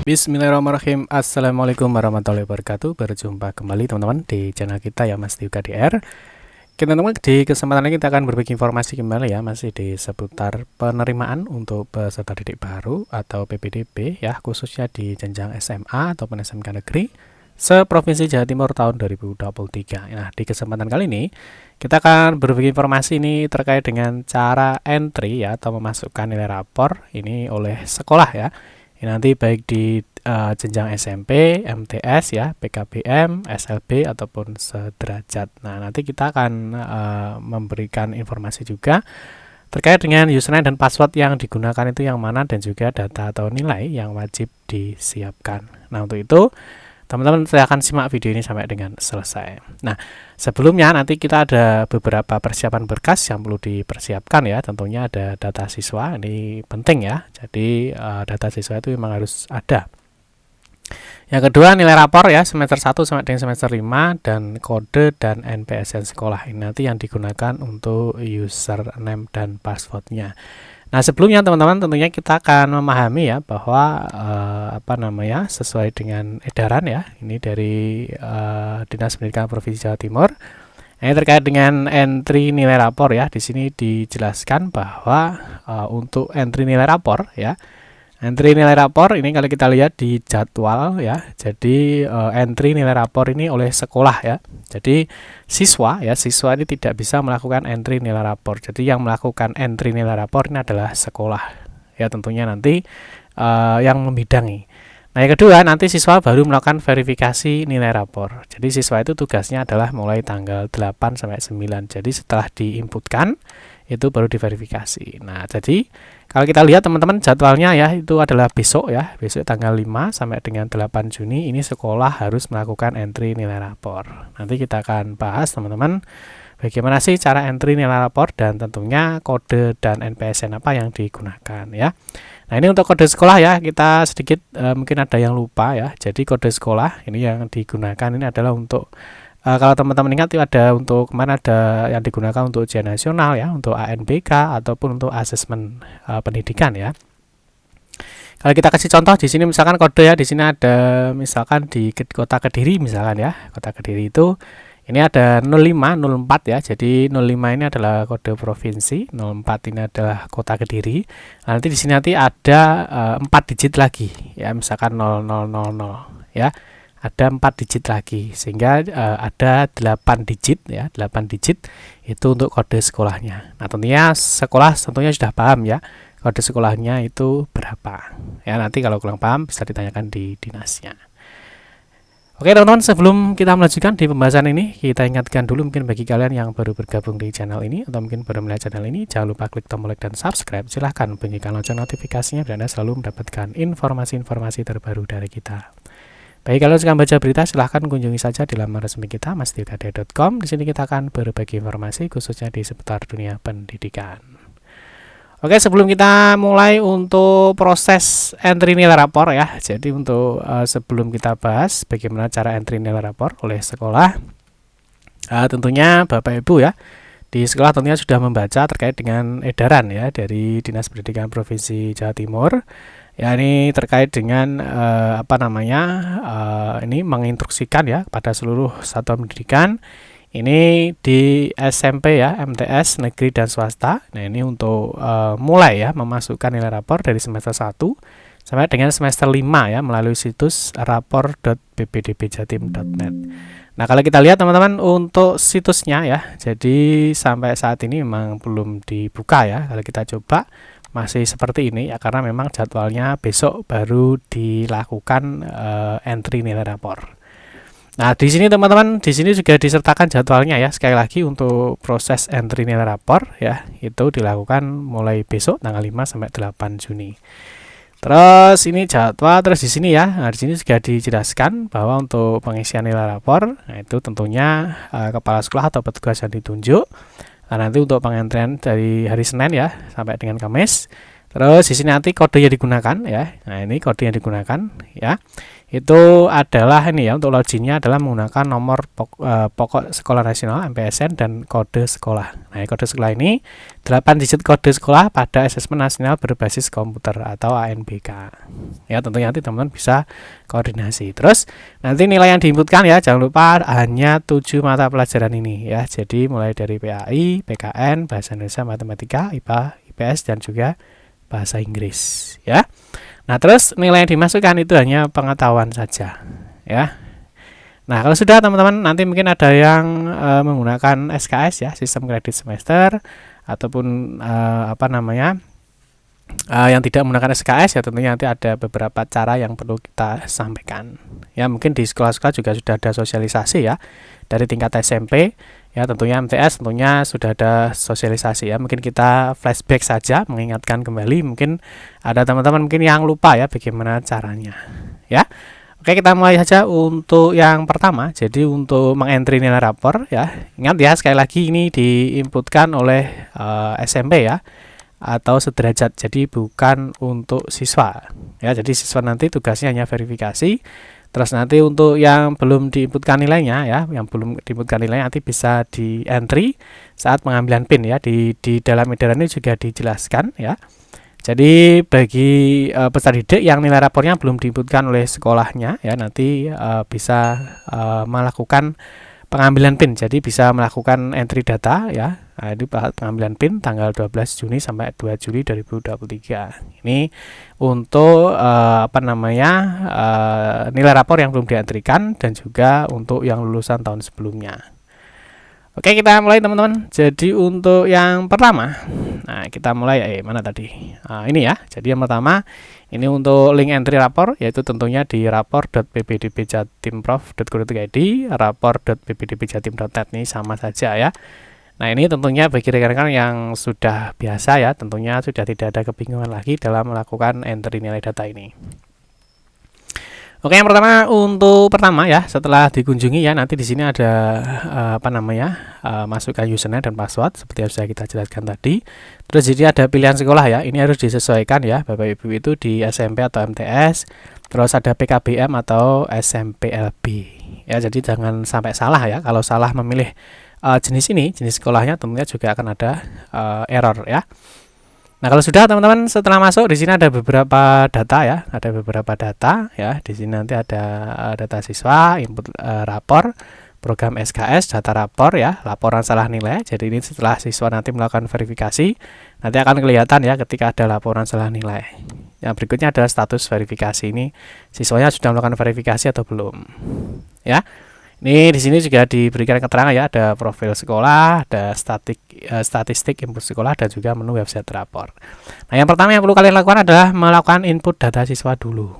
Bismillahirrahmanirrahim. Assalamualaikum warahmatullahi wabarakatuh. Berjumpa kembali teman-teman di channel kita ya, Mas di UKDR. Teman-teman, di kesempatan ini kita akan berbagi informasi kembali ya, masih di seputar penerimaan untuk peserta didik baru atau PPDB ya, khususnya di jenjang SMA ataupun SMK negeri seprovinsi Jawa Timur tahun 2023. Nah, di kesempatan kali ini kita akan berbagi informasi ini terkait dengan cara entry ya atau memasukkan nilai rapor ini oleh sekolah ya. Nanti baik di jenjang SMP, MTS ya, PKBM, SLB ataupun sederajat. Nah, nanti kita akan memberikan informasi juga terkait dengan username dan password yang digunakan itu yang mana dan juga data atau nilai yang wajib disiapkan. Nah, untuk itu teman-teman silahkan simak video ini sampai dengan selesai. Nah, sebelumnya nanti kita ada beberapa persiapan berkas yang perlu dipersiapkan ya. Tentunya ada data siswa, ini penting ya. Jadi data siswa itu memang harus ada. Yang kedua, nilai rapor ya, semester 1 sampai dengan semester 5 dan kode dan NPSN sekolah. Ini nanti yang digunakan untuk username dan passwordnya. Nah, sebelumnya teman-teman tentunya kita akan memahami ya bahwa sesuai dengan edaran ya, ini dari Dinas Pendidikan Provinsi Jawa Timur. Ini terkait dengan entry nilai rapor ya. Di sini dijelaskan bahwa untuk entry nilai rapor ya. Entry nilai rapor ini kalau kita lihat di jadwal ya. Jadi entry nilai rapor ini oleh sekolah ya. Jadi siswa ini tidak bisa melakukan entry nilai rapor. Jadi yang melakukan entry nilai rapor ini adalah sekolah. Ya tentunya nanti yang membidangi. Nah, yang kedua nanti siswa baru melakukan verifikasi nilai rapor. Jadi siswa itu tugasnya adalah mulai tanggal 8 sampai 9. Jadi setelah diinputkan itu baru diverifikasi. Nah, jadi kalau kita lihat teman-teman jadwalnya ya itu adalah besok ya, besok tanggal 5 sampai dengan 8 Juni ini sekolah harus melakukan entry nilai rapor. Nanti kita akan bahas teman-teman bagaimana sih cara entry nilai rapor dan tentunya kode dan NPSN apa yang digunakan ya. Nah, ini untuk kode sekolah ya, kita sedikit mungkin ada yang lupa ya. Jadi kode sekolah ini yang digunakan ini adalah untuk kalau teman-teman ingat itu ada untuk kemarin ada yang digunakan untuk ujian nasional ya, untuk ANBK ataupun untuk asesmen pendidikan ya. Kalau kita kasih contoh di sini misalkan kode ya, di sini ada misalkan di Kota Kediri misalkan ya. Kota Kediri itu ini ada 05, 04 ya. Jadi 05 ini adalah kode provinsi, 04 ini adalah Kota Kediri. Nanti di sini nanti ada 4 digit lagi ya, misalkan 0000 ya. Ada 4 digit lagi sehingga ada 8 digit ya, 8 digit itu untuk kode sekolahnya. Nah, tentunya sekolah tentunya sudah paham ya kode sekolahnya itu berapa ya. Nanti kalau kurang paham bisa ditanyakan di dinasnya. Oke teman-teman, sebelum kita melanjutkan di pembahasan ini, kita ingatkan dulu mungkin bagi kalian yang baru bergabung di channel ini atau mungkin baru melihat channel ini, jangan lupa klik tombol like dan subscribe. Silahkan bunyikan lonceng notifikasinya biar Anda selalu mendapatkan informasi-informasi terbaru dari kita. Baik, kalau suka baca berita silahkan kunjungi saja di laman resmi kita masdiukd.com. Di sini kita akan berbagi informasi khususnya di seputar dunia pendidikan. Oke, sebelum kita mulai untuk proses entry nilai rapor ya. Jadi untuk sebelum kita bahas bagaimana cara entry nilai rapor oleh sekolah, tentunya Bapak Ibu ya di sekolah tentunya sudah membaca terkait dengan edaran ya dari Dinas Pendidikan Provinsi Jawa Timur. Ya, ini terkait dengan ini menginstruksikan ya kepada seluruh satuan pendidikan ini di SMP ya, MTS negeri dan swasta. Nah, ini untuk mulai ya memasukkan nilai rapor dari semester 1 sampai dengan semester 5 ya melalui situs rapor.ppdbjatim.net. Nah, kalau kita lihat teman-teman untuk situsnya ya, jadi sampai saat ini memang belum dibuka ya. Kalau kita coba masih seperti ini ya, karena memang jadwalnya besok baru dilakukan entry nilai rapor. Nah, di sini teman-teman, di sini juga disertakan jadwalnya ya. Sekali lagi untuk proses entry nilai rapor ya, itu dilakukan mulai besok tanggal 5 sampai 8 Juni. Terus ini jadwal, terus di sini ya. Nah, di sini juga dijelaskan bahwa untuk pengisian nilai rapor, nah itu tentunya kepala sekolah atau petugas yang ditunjuk. Nah, nanti untuk pengantrian dari hari Senin ya sampai dengan Kamis. Terus di sini nanti kode yang digunakan ya. Nah, ini kode yang digunakan ya. itu adalah ini ya, untuk loginnya adalah menggunakan nomor pokok sekolah nasional MPSN dan kode sekolah. Nah, kode sekolah ini 8 digit kode sekolah pada asesmen nasional berbasis komputer atau ANBK. Ya, tentunya nanti teman-teman bisa koordinasi. Terus nanti nilai yang diinputkan ya, jangan lupa hanya 7 mata pelajaran ini ya. Jadi mulai dari PAI, PKN, Bahasa Indonesia, Matematika, IPA, IPS dan juga Bahasa Inggris ya. Nah, terus nilai yang dimasukkan itu hanya pengetahuan saja ya. Nah, kalau sudah teman-teman, nanti mungkin ada yang menggunakan SKS ya, sistem kredit semester, ataupun yang tidak menggunakan SKS ya, tentunya nanti ada beberapa cara yang perlu kita sampaikan. Ya, mungkin di sekolah-sekolah juga sudah ada sosialisasi ya, dari tingkat SMP. Ya, tentunya MTS tentunya sudah ada sosialisasi ya. Mungkin kita flashback saja, mengingatkan kembali. Mungkin ada teman-teman mungkin yang lupa ya bagaimana caranya. Ya. Oke, kita mulai saja untuk yang pertama. Jadi untuk mengentry nilai rapor ya. Ingat ya, sekali lagi ini diinputkan oleh SMP ya, atau sederajat. Jadi bukan untuk siswa. Ya, jadi siswa nanti tugasnya hanya verifikasi. Terus nanti untuk yang belum diinputkan nilainya ya, yang belum diinputkan nilainya nanti bisa di entry saat pengambilan PIN ya. Di dalam edaran ini juga dijelaskan ya. Jadi bagi peserta didik yang nilai rapornya belum diinputkan oleh sekolahnya ya, nanti bisa melakukan pengambilan PIN. Jadi bisa melakukan entry data ya. Nah, ini pengambilan PIN tanggal 12 Juni sampai 2 Juli 2023. Ini untuk nilai rapor yang belum dientrikan dan juga untuk yang lulusan tahun sebelumnya. Oke, kita mulai teman-teman. Jadi untuk yang pertama, nah kita mulai mana tadi? Ini ya. Jadi yang pertama ini untuk link entry rapor, yaitu tentunya di rapor.ppdbjatimprov.go.id, rapor.ppdbjatim.net, ini sama saja ya. Nah, ini tentunya bagi rekan-rekan yang sudah biasa ya, tentunya sudah tidak ada kebingungan lagi dalam melakukan entry nilai data ini. Oke, yang pertama ya, setelah dikunjungi ya, nanti di sini ada masukkan username dan password seperti yang sudah kita jelaskan tadi. Terus jadi ada pilihan sekolah ya, ini harus disesuaikan ya Bapak Ibu, itu di SMP atau MTS. Terus ada PKBM atau SMPLB. Ya, jadi jangan sampai salah ya. Kalau salah memilih jenis sekolahnya tentunya juga akan ada error ya. Nah, kalau sudah teman-teman, setelah masuk di sini ada beberapa data ya, Di sini nanti ada data siswa, input rapor, program SKS, data rapor ya, laporan salah nilai. Jadi ini setelah siswa nanti melakukan verifikasi, nanti akan kelihatan ya ketika ada laporan salah nilai. Yang berikutnya adalah status verifikasi, ini siswanya sudah melakukan verifikasi atau belum ya. Ini di sini juga diberikan keterangan ya, ada profil sekolah, ada statistik input sekolah, dan juga menu website rapor. Nah, yang pertama yang perlu kalian lakukan adalah melakukan input data siswa dulu.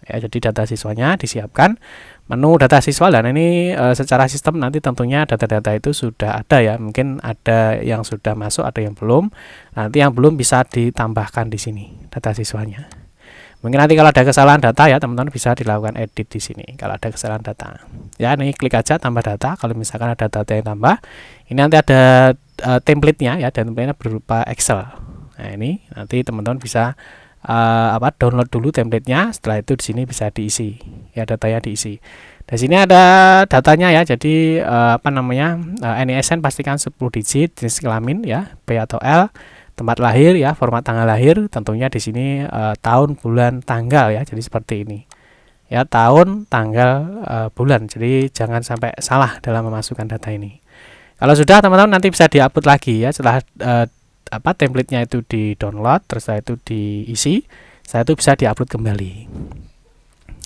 Ya, jadi data siswanya disiapkan, menu data siswa, dan ini secara sistem nanti tentunya data-data itu sudah ada ya. Mungkin ada yang sudah masuk, ada yang belum. Nanti yang belum bisa ditambahkan di sini data siswanya. Mungkin nanti kalau ada kesalahan data ya, teman-teman bisa dilakukan edit di sini kalau ada kesalahan data. Ya, ini klik aja tambah data. Kalau misalkan ada data yang tambah, ini nanti ada template-nya ya, dan template-nya berupa Excel. Nah, ini nanti teman-teman bisa download dulu template-nya. Setelah itu di sini bisa diisi. Ya, datanya diisi. Di sini ada datanya ya. Jadi NISN pastikan 10 digit, jenis kelamin ya, B atau L, tempat lahir ya, format tanggal lahir, tentunya di sini tahun, bulan, tanggal ya. Jadi seperti ini. Ya, tahun, tanggal, bulan. Jadi jangan sampai salah dalam memasukkan data ini. Kalau sudah, teman-teman nanti bisa diupload lagi ya, setelah template-nya itu di-download, terus setelah itu diisi, setelah itu bisa diupload kembali.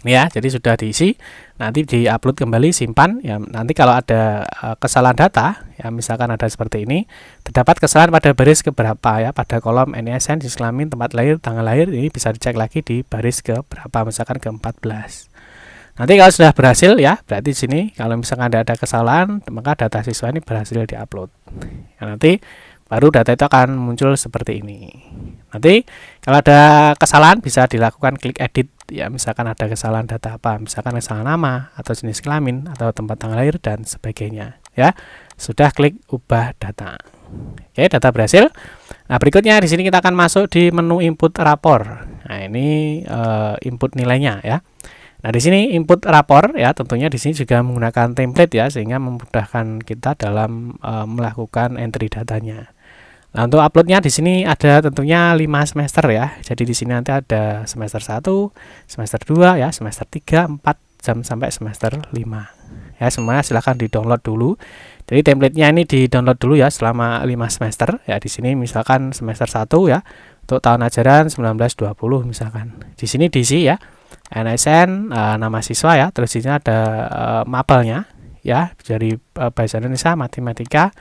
Ya, jadi sudah diisi, nanti diupload kembali, simpan ya. Nanti kalau ada kesalahan data ya, misalkan ada seperti ini, terdapat kesalahan pada baris keberapa ya, pada kolom NISN, jenis kelamin, tempat lahir, tanggal lahir, ini bisa dicek lagi di baris ke berapa, misalkan ke 14. Nanti kalau sudah berhasil ya, berarti di sini kalau misalkan ada kesalahan, maka data siswa ini berhasil diupload. Ya, nanti baru data itu akan muncul seperti ini. Nanti kalau ada kesalahan bisa dilakukan klik edit ya, misalkan ada kesalahan data apa, misalkan kesalahan nama atau jenis kelamin atau tempat tanggal lahir dan sebagainya ya. Sudah klik ubah data. Oke, data berhasil. Nah, berikutnya di sini kita akan masuk di menu input rapor. Nah, ini input nilainya ya. Nah, di sini input rapor ya, tentunya di sini juga menggunakan template ya, sehingga memudahkan kita dalam melakukan entry datanya. Nah, untuk uploadnya di sini ada tentunya 5 semester ya. Jadi di sini nanti ada semester 1, semester 2 ya, semester 3, 4 sampai semester 5. Ya, semuanya silahkan di-download dulu. Jadi template-nya ini di-download dulu ya selama 5 semester. Ya, di sini misalkan semester 1 ya, untuk tahun ajaran 19-20 misalkan. Di sini diisi ya, NSN, nama siswa ya, terus di sini ada mapelnya ya, dari bahasa Indonesia, matematika,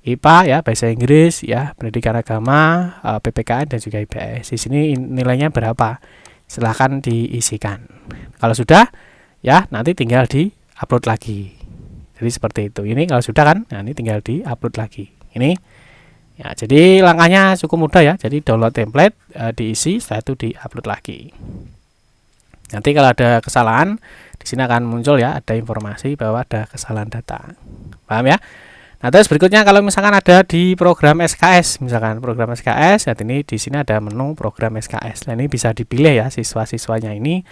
IPA ya, bahasa Inggris ya, pendidikan agama, PPKN dan juga IPS. Di sini nilainya berapa? Silahkan diisikan. Kalau sudah ya, nanti tinggal di-upload lagi. Jadi seperti itu. Ini kalau sudah kan, nah ini tinggal di-upload lagi. Ini ya, jadi langkahnya cukup mudah ya. Jadi download template, diisi, setelah itu di-upload lagi. Nanti kalau ada kesalahan, di sini akan muncul ya, ada informasi bahwa ada kesalahan data. Paham ya? Nah, terus berikutnya kalau misalkan ada di program SKS, misalkan program SKS, saat ini di sini ada menu program SKS. Nah, ini bisa dipilih ya, siswa-siswanya ini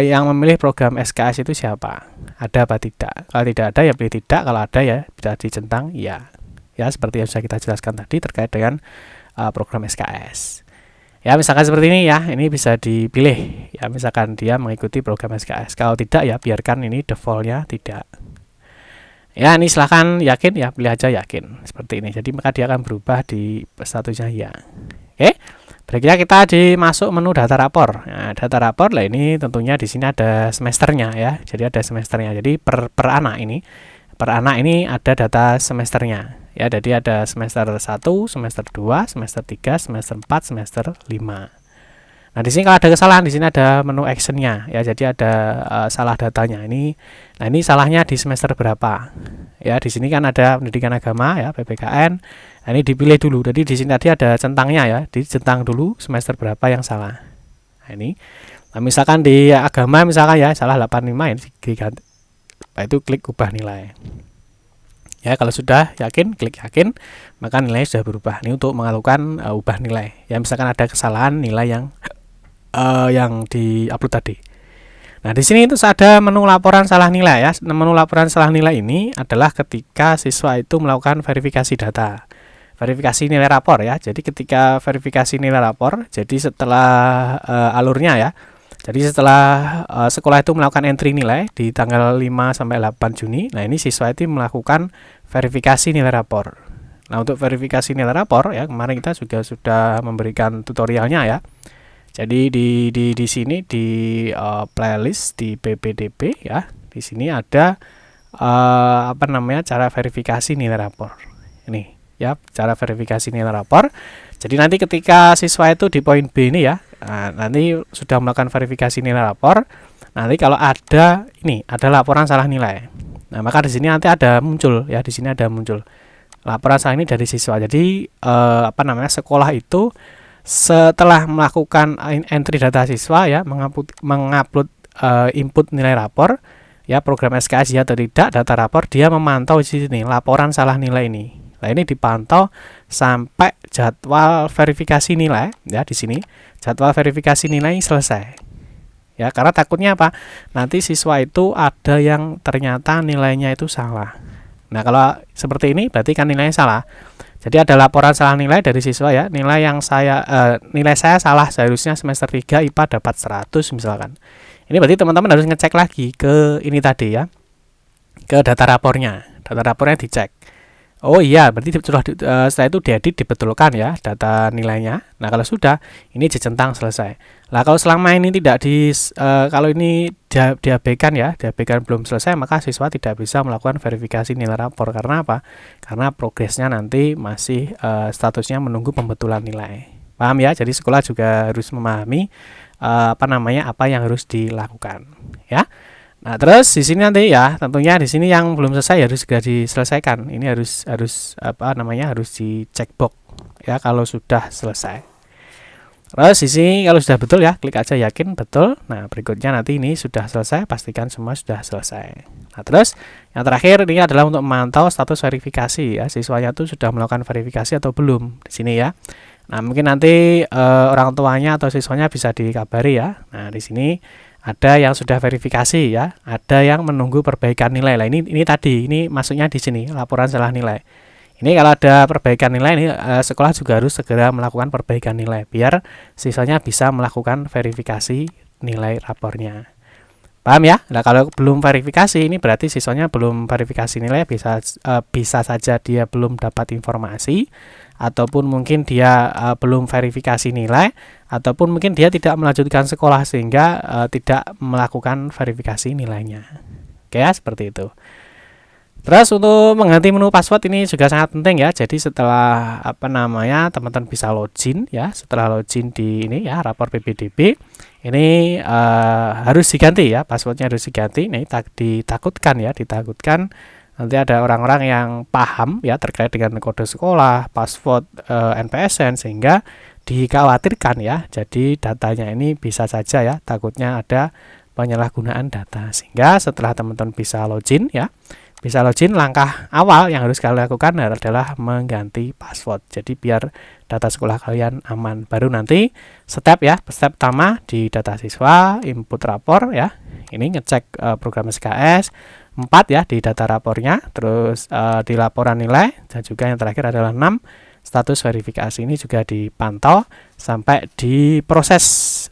yang memilih program SKS itu siapa? Ada apa tidak? Kalau tidak ada ya pilih tidak, kalau ada ya bisa dicentang ya. Ya, seperti yang sudah kita jelaskan tadi terkait dengan program SKS. Ya, misalkan seperti ini ya, ini bisa dipilih ya, misalkan dia mengikuti program SKS. Kalau tidak ya biarkan ini defaultnya tidak. Ya, ini silahkan yakin ya, pilih aja yakin seperti ini. Jadi maka dia akan berubah di statusnya ya. Oke. Berikutnya kita masuk menu data rapor. Nah, data rapor lah ini tentunya di sini ada semesternya ya. Jadi ada semesternya. Jadi per anak ini ada data semesternya. Ya, jadi ada semester 1, semester 2, semester 3, semester 4, semester 5. Nah, di sini kalau ada kesalahan, di sini ada menu actionnya ya. Jadi ada salah datanya ini. Nah, ini salahnya di semester berapa? Ya, di sini kan ada pendidikan agama ya, PPKN. Nah, ini dipilih dulu. Jadi di sini tadi ada centangnya ya. Dicentang dulu semester berapa yang salah. Nah, ini. Nah, misalkan di agama misalkan ya salah 85 ini diganti. Nah, itu klik ubah nilai. Ya, kalau sudah yakin, klik yakin, maka nilainya sudah berubah. Ini untuk melakukan ubah nilai. Ya, misalkan ada kesalahan nilai yang di-upload tadi. Nah, di sini itu ada menu laporan salah nilai ya. Menu laporan salah nilai ini adalah ketika siswa itu melakukan verifikasi data. Verifikasi nilai rapor ya. Jadi ketika verifikasi nilai rapor, jadi setelah alurnya ya. Jadi setelah sekolah itu melakukan entry nilai di tanggal 5 sampai 8 Juni. Nah, ini siswa itu melakukan verifikasi nilai rapor. Nah, untuk verifikasi nilai rapor ya, kemarin kita juga sudah memberikan tutorialnya ya. Jadi di sini di playlist di PPDB ya, di sini ada cara verifikasi nilai rapor. Ini ya, cara verifikasi nilai rapor. Jadi nanti ketika siswa itu di poin B ini ya, nanti sudah melakukan verifikasi nilai rapor. Nanti kalau ada laporan salah nilai. Nah, maka di sini nanti ada muncul ya, di sini ada muncul laporan salah ini dari siswa. Jadi sekolah itu setelah melakukan entry data siswa ya, mengupload input nilai rapor ya, program SKS ya atau tidak, data rapor, dia memantau di sini laporan salah nilai ini. Nah, ini dipantau sampai jadwal verifikasi nilai ya, di sini jadwal verifikasi nilai selesai. Ya, karena takutnya apa? Nanti siswa itu ada yang ternyata nilainya itu salah. Nah, kalau seperti ini berarti kan nilainya salah. Jadi ada laporan salah nilai dari siswa ya. Nilai saya salah, seharusnya semester 3 IPA dapat 100 misalkan. Ini berarti teman-teman harus ngecek lagi ke ini tadi ya. Ke data rapornya. Data rapornya dicek. Oh iya, berarti setelah itu diedit, dibetulkan ya data nilainya. Nah, kalau sudah, ini dicentang selesai. Nah, kalau selama ini tidak kalau ini diabaikan ya, diabaikan belum selesai, maka siswa tidak bisa melakukan verifikasi nilai rapor. Karena apa? Karena progresnya nanti masih statusnya menunggu pembetulan nilai. Paham ya? Jadi sekolah juga harus memahami apa yang harus dilakukan, ya. Nah, terus di sini nanti ya, tentunya di sini yang belum selesai harus segera diselesaikan. Ini harus di checkbox ya kalau sudah selesai. Terus di sini kalau sudah betul ya, klik aja yakin betul. Nah, berikutnya nanti ini sudah selesai, pastikan semua sudah selesai. Nah, terus yang terakhir ini adalah untuk memantau status verifikasi ya, siswanya itu sudah melakukan verifikasi atau belum di sini ya. Nah, mungkin nanti orang tuanya atau siswanya bisa dikabari ya. Nah, di sini ada yang sudah verifikasi ya, ada yang menunggu perbaikan nilai. Lah ini masuknya di sini laporan salah nilai. Ini kalau ada perbaikan nilai ini sekolah juga harus segera melakukan perbaikan nilai biar siswanya bisa melakukan verifikasi nilai rapornya. Paham ya? Nah, kalau belum verifikasi ini berarti siswanya belum verifikasi nilai, bisa saja dia belum dapat informasi, ataupun mungkin dia belum verifikasi nilai, ataupun mungkin dia tidak melanjutkan sekolah sehingga tidak melakukan verifikasi nilainya. Oke ya, seperti itu. Terus untuk mengganti menu password ini juga sangat penting ya. Jadi setelah teman-teman bisa login ya, setelah login di ini ya rapor PPDB ini harus diganti ya, passwordnya harus diganti. Ini ditakutkan nanti ada orang-orang yang paham ya terkait dengan kode sekolah, password NPSN sehingga dikhawatirkan ya. Jadi datanya ini bisa saja ya, takutnya ada penyalahgunaan data. Sehingga setelah teman-teman bisa login ya, langkah awal yang harus kalian lakukan adalah mengganti password. Jadi biar data sekolah kalian aman. Baru nanti step pertama di data siswa, input rapor ya. Ini ngecek program SKS, 4 ya di data rapornya, terus di laporan nilai, dan juga yang terakhir adalah 6 status verifikasi. Ini juga dipantau sampai di proses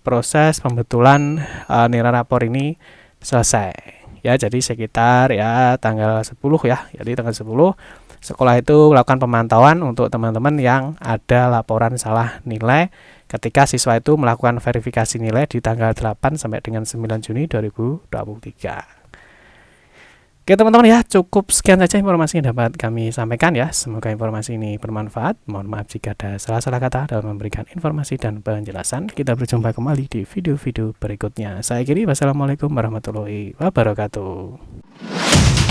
proses pembetulan nilai rapor ini selesai. Ya, jadi sekitar ya tanggal 10 ya. Jadi tanggal 10 sekolah itu melakukan pemantauan untuk teman-teman yang ada laporan salah nilai ketika siswa itu melakukan verifikasi nilai di tanggal 8 sampai dengan 9 Juni 2023. Oke teman-teman ya, cukup sekian saja informasi yang dapat kami sampaikan ya. Semoga informasi ini bermanfaat. Mohon maaf jika ada salah-salah kata dalam memberikan informasi dan penjelasan. Kita berjumpa kembali di video-video berikutnya. Saya Giri, wassalamualaikum warahmatullahi wabarakatuh.